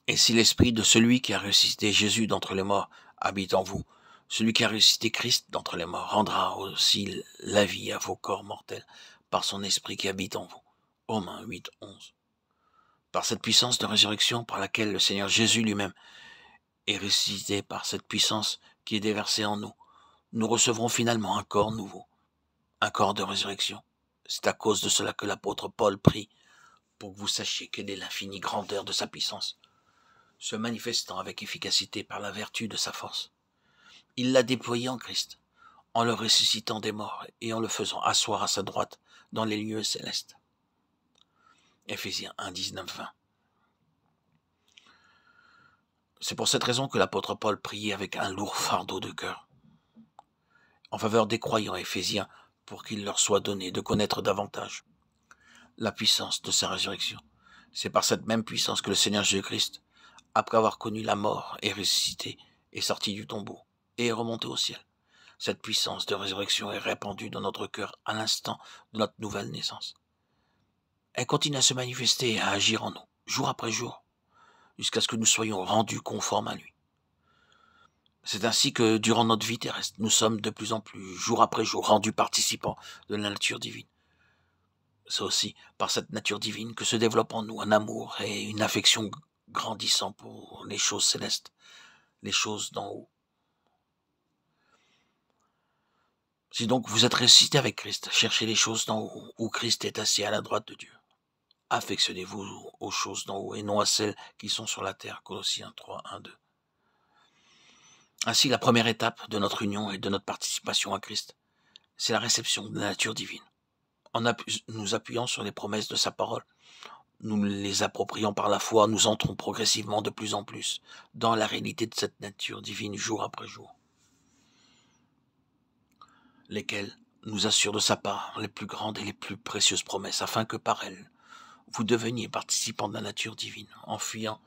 Et si l'esprit de celui qui a ressuscité Jésus d'entre les morts habite en vous, celui qui a ressuscité Christ d'entre les morts rendra aussi la vie à vos corps mortels par son esprit qui habite en vous. Romains 8, 11. Par cette puissance de résurrection par laquelle le Seigneur Jésus lui-même est ressuscité, par cette puissance qui est déversée en nous, nous recevrons finalement un corps nouveau, un corps de résurrection. C'est à cause de cela que l'apôtre Paul prie pour que vous sachiez quelle est l'infinie grandeur de sa puissance, se manifestant avec efficacité par la vertu de sa force. Il l'a déployé en Christ, en le ressuscitant des morts et en le faisant asseoir à sa droite dans les lieux célestes. Éphésiens 1, 19, 20. C'est pour cette raison que l'apôtre Paul priait avec un lourd fardeau de cœur en faveur des croyants éphésiens pour qu'il leur soit donné de connaître davantage la puissance de sa résurrection. C'est par cette même puissance que le Seigneur Jésus-Christ, après avoir connu la mort, est ressuscité, est sorti du tombeau et est remonté au ciel. Cette puissance de résurrection est répandue dans notre cœur à l'instant de notre nouvelle naissance. Elle continue à se manifester et à agir en nous, jour après jour, jusqu'à ce que nous soyons rendus conformes à lui. C'est ainsi que, durant notre vie terrestre, nous sommes de plus en plus, jour après jour, rendus participants de la nature divine. C'est aussi par cette nature divine que se développe en nous un amour et une affection grandissant pour les choses célestes, les choses d'en haut. Si donc vous êtes ressuscité avec Christ, cherchez les choses d'en haut, où Christ est assis à la droite de Dieu. Affectionnez-vous aux choses d'en haut et non à celles qui sont sur la terre. Colossiens 3, 1, 2. Ainsi, la première étape de notre union et de notre participation à Christ, c'est la réception de la nature divine. En nous appuyant sur les promesses de sa parole, nous les appropriant par la foi, nous entrons progressivement de plus en plus dans la réalité de cette nature divine jour après jour, lesquelles nous assurent de sa part les plus grandes et les plus précieuses promesses, afin que par elles, vous deveniez participants de la nature divine, en fuyant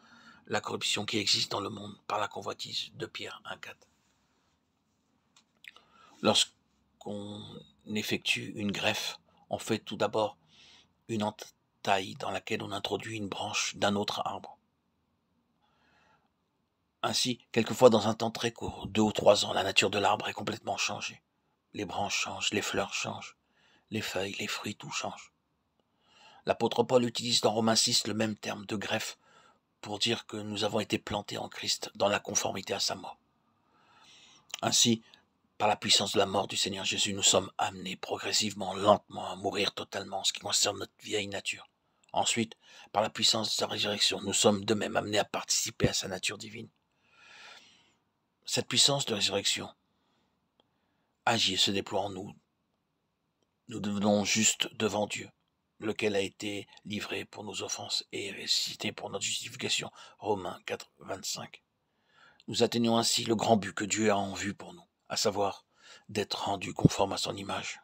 la corruption qui existe dans le monde par la convoitise de Pierre 1,4. Lorsqu'on effectue une greffe, on fait tout d'abord une entaille dans laquelle on introduit une branche d'un autre arbre. Ainsi, quelquefois dans un temps très court, 2 ou 3 ans, la nature de l'arbre est complètement changée. Les branches changent, les fleurs changent, les feuilles, les fruits, tout change. L'apôtre Paul utilise dans Romains 6 le même terme de greffe pour dire que nous avons été plantés en Christ dans la conformité à sa mort. Ainsi, par la puissance de la mort du Seigneur Jésus, nous sommes amenés progressivement, lentement, à mourir totalement en ce qui concerne notre vieille nature. Ensuite, par la puissance de sa résurrection, nous sommes de même amenés à participer à sa nature divine. Cette puissance de résurrection agit et se déploie en nous. Nous devenons justes devant Dieu, lequel a été livré pour nos offenses et ressuscité pour notre justification. Romains 4, 25. Nous atteignons ainsi le grand but que Dieu a en vue pour nous, à savoir d'être rendus conformes à son image.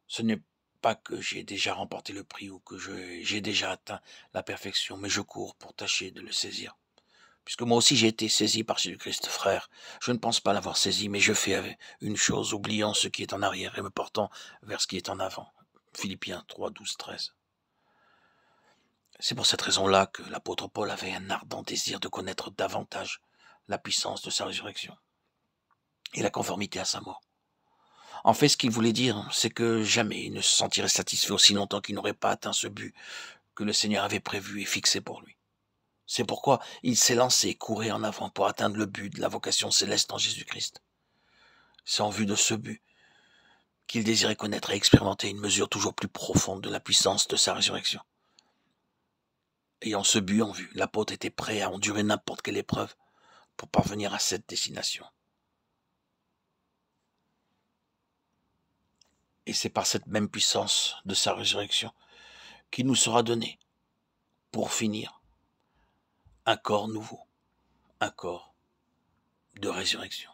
Ce n'est pas que j'ai déjà remporté le prix ou que j'ai déjà atteint la perfection, mais je cours pour tâcher de le saisir. Puisque moi aussi j'ai été saisi par Jésus-Christ, frère. Je ne pense pas l'avoir saisi, mais je fais une chose, oubliant ce qui est en arrière et me portant vers ce qui est en avant. Philippiens 3, 12, 13. C'est pour cette raison-là que l'apôtre Paul avait un ardent désir de connaître davantage la puissance de sa résurrection et la conformité à sa mort. En fait, ce qu'il voulait dire, c'est que jamais il ne se sentirait satisfait aussi longtemps qu'il n'aurait pas atteint ce but que le Seigneur avait prévu et fixé pour lui. C'est pourquoi il s'est lancé et courait en avant pour atteindre le but de la vocation céleste en Jésus-Christ. C'est en vue de ce but qu'il désirait connaître et expérimenter une mesure toujours plus profonde de la puissance de sa résurrection. Ayant ce but en vue, l'apôtre était prêt à endurer n'importe quelle épreuve pour parvenir à cette destination. Et c'est par cette même puissance de sa résurrection qu'il nous sera donné, pour finir, un corps nouveau, un corps de résurrection.